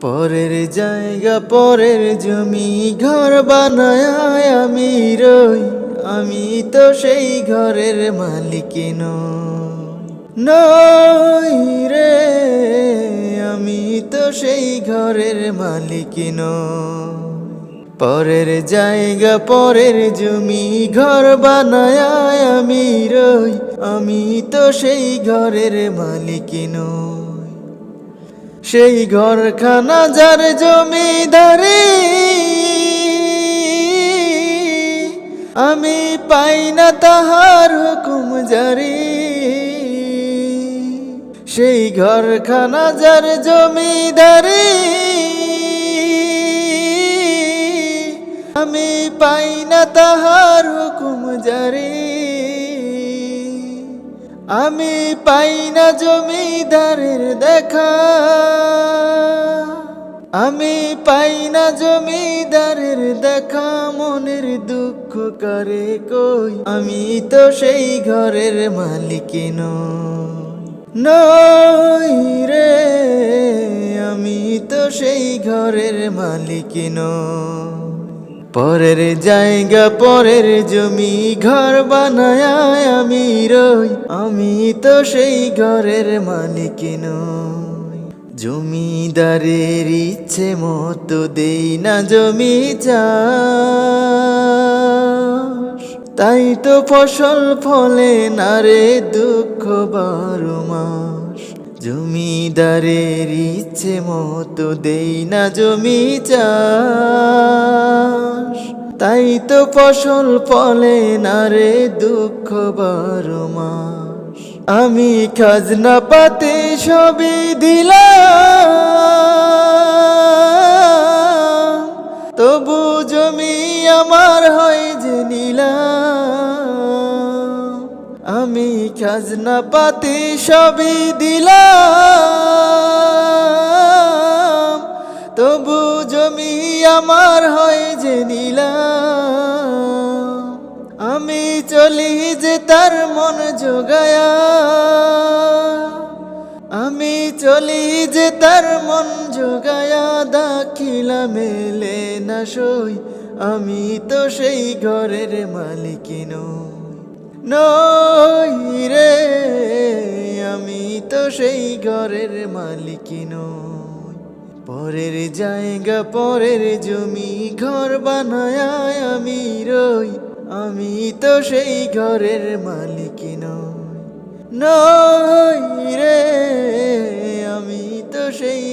পরের জায়গা পরের জমি ঘর বানায় আমি রই, আমি তো সেই ঘরের মালিক নই রে, আমি তো সেই ঘরের মালিক নই। পরের জায়গা পরের জমি ঘর বানায় আমি রই, আমি তো সেই ঘরের মালিক নই। সেই ঘরখানা যার জমিদারি আমি পাই না তাহার হুকুম জারি। সেই ঘরখানা যার জমিদারি আমি পাই না তাহার হুকুম জারি। আমি পাই না জমিদারের দেখা, আমি পাই না জমিদারের দেখা, মনের দুঃখ করে কই, আমি তো সেই ঘরের মালিক নই রে, আমি তো সেই ঘরের মালিক নই। পরের জায়গা পরের জমি ঘর বানায় আমি রই, আমি তো সেই ঘরের মালিক নই। জমিদারের ইচ্ছে মতো দেই না জমি চাষ, তাই তো ফসল ফলে না রে দুঃখ 12 মাস। জমিদারের ইচ্ছে মতো দেই না জমি চাষ, তাই তো ফসল ফলে না রে দুঃখ 12 মাস। আমি খাজনা পাতে সবই দিলাম, তবু জমি আমার হয় যে নিলাম। আমি খাজনা পাতি সবই দিলাম, তবু জমি আমার হয় যে নিলাম। আমি চলি যে তার মন জোগায়া, আমি চলি যে তার মন জোগায়া, দাখিলা মেলে না সই, আমি তো সেই ঘরের মালিক নই রে, আমি তো সেই ঘরের মালিক নই। পরের জায়গা পরের জমি ঘর বানায় আমি রই, আমি তো সেই ঘরের মালিক নই রে, আমি তো সেই